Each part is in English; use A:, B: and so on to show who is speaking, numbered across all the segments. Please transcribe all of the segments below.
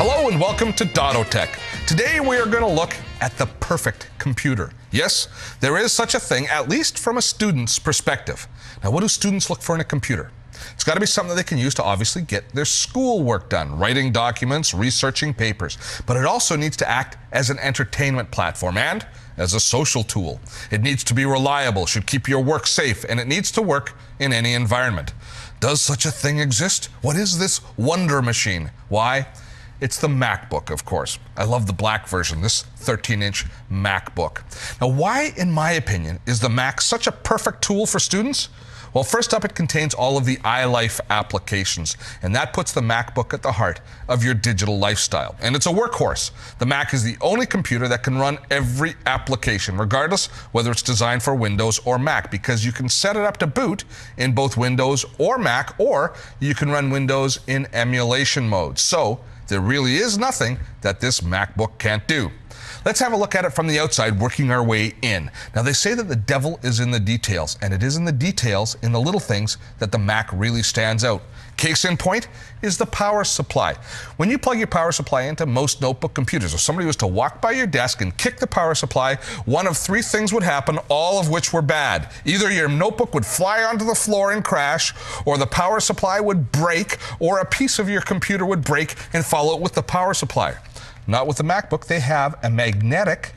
A: Hello and welcome to Dotto Tech. Today we are going to look at the perfect computer. Yes, there is such a thing, at least from a student's perspective. Now, what do students look for in a computer? It's got to be something they can use to obviously get their school work done, writing documents, researching papers. But it also needs to act as an entertainment platform and as a social tool. It needs to be reliable, should keep your work safe, and it needs to work in any environment. Does such a thing exist? What is this wonder machine? Why? It's the MacBook, of course. I love the black version, this 13-inch MacBook. Now, why, in my opinion, is the Mac such a perfect tool for students? Well, first up, it contains all of the iLife applications, and that puts the MacBook at the heart of your digital lifestyle. And it's a workhorse. The Mac is the only computer that can run every application, regardless whether it's designed for Windows or Mac, because you can set it up to boot in both Windows or Mac, or you can run Windows in emulation mode. So there really is nothing that this MacBook can't do. Let's have a look at it from the outside, working our way in. Now, they say that the devil is in the details, and it is in the details, in the little things, that the Mac really stands out. Case in point is the power supply. When you plug your power supply into most notebook computers, if somebody was to walk by your desk and kick the power supply, one of three things would happen, all of which were bad. Either your notebook would fly onto the floor and crash, or the power supply would break, or a piece of your computer would break and follow it with the power supply. Not with the MacBook. They have a magnetic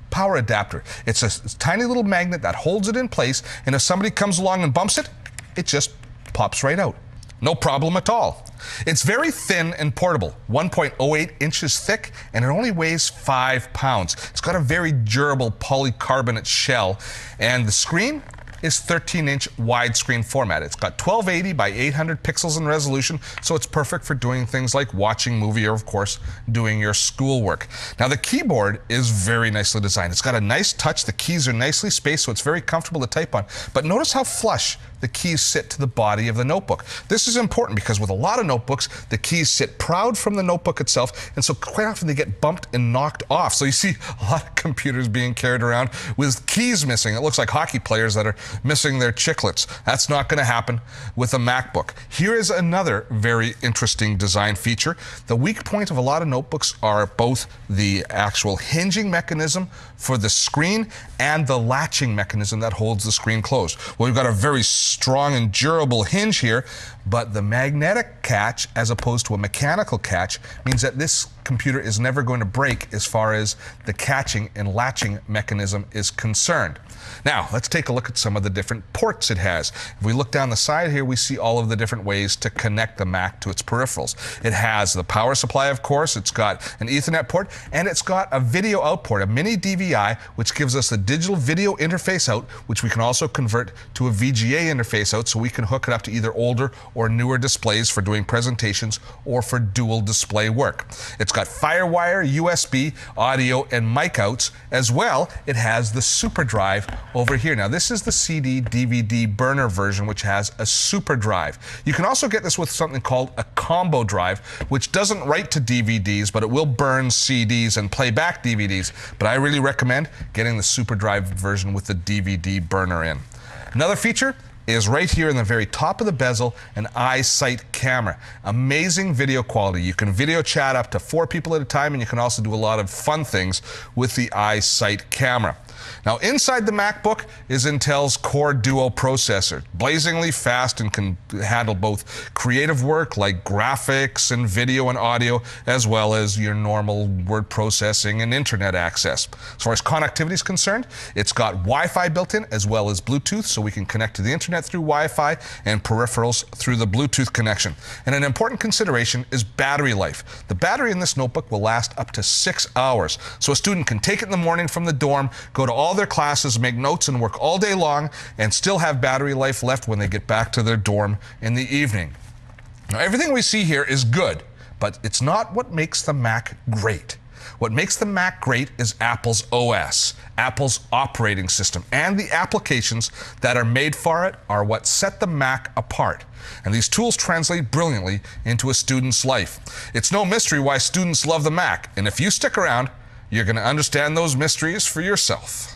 A: power adapter. It's a tiny little magnet that holds it in place, and if somebody comes along and bumps it, it just pops right out. No problem at all. It's very thin and portable, 1.08 inches thick, and it only weighs 5 pounds. It's got a very durable polycarbonate shell, and the screen is 13-inch widescreen format. It's got 1280 by 800 pixels in resolution, so it's perfect for doing things like watching a movie or, of course, doing your schoolwork. Now, the keyboard is very nicely designed. It's got a nice touch. The keys are nicely spaced, so it's very comfortable to type on. But notice how flush the keys sit to the body of the notebook. This is important because with a lot of notebooks, the keys sit proud from the notebook itself, and so quite often they get bumped and knocked off. So you see a lot of computers being carried around with keys missing. It looks like hockey players that are missing their chiclets. That's not going to happen with a MacBook. Here is another very interesting design feature. The weak point of a lot of notebooks are both the actual hinging mechanism for the screen and the latching mechanism that holds the screen closed. Well, we've got a very strong and durable hinge here, but the magnetic catch as opposed to a mechanical catch means that this computer is never going to break as far as the catching and latching mechanism is concerned. Now, let's take a look at some of the different ports it has. If we look down the side here, we see all of the different ways to connect the Mac to its peripherals. It has the power supply, of course, it's got an Ethernet port, and it's got a video out port, a mini DVI, which gives us a digital video interface out, which we can also convert to a VGA interface out, so we can hook it up to either older or newer displays for doing presentations or for dual display work. It's got FireWire, USB, audio, and mic outs. As well, it has the super drive over here. Now, this is the CD DVD burner version, which has a super drive. You can also get this with something called a combo drive, which doesn't write to DVDs, but it will burn CDs and play back DVDs. But I really recommend getting the super drive version with the DVD burner in. Another feature is right here in the very top of the bezel, an iSight camera. Amazing video quality. You can video chat up to 4 people at a time, and you can also do a lot of fun things with the iSight camera. Now, inside the MacBook is Intel's Core Duo processor, blazingly fast and can handle both creative work like graphics and video and audio, as well as your normal word processing and internet access. As far as connectivity is concerned, it's got Wi-Fi built in as well as Bluetooth, so we can connect to the internet through Wi-Fi and peripherals through the Bluetooth connection. And an important consideration is battery life. The battery in this notebook will last up to 6 hours, so a student can take it in the morning from the dorm, go to all their classes, make notes, and work all day long, and still have battery life left when they get back to their dorm in the evening. Now, everything we see here is good, but it's not what makes the Mac great. What makes the Mac great is Apple's OS, Apple's operating system, and the applications that are made for it are what set the Mac apart. And these tools translate brilliantly into a student's life. It's no mystery why students love the Mac, and if you stick around, you're going to understand those mysteries for yourself.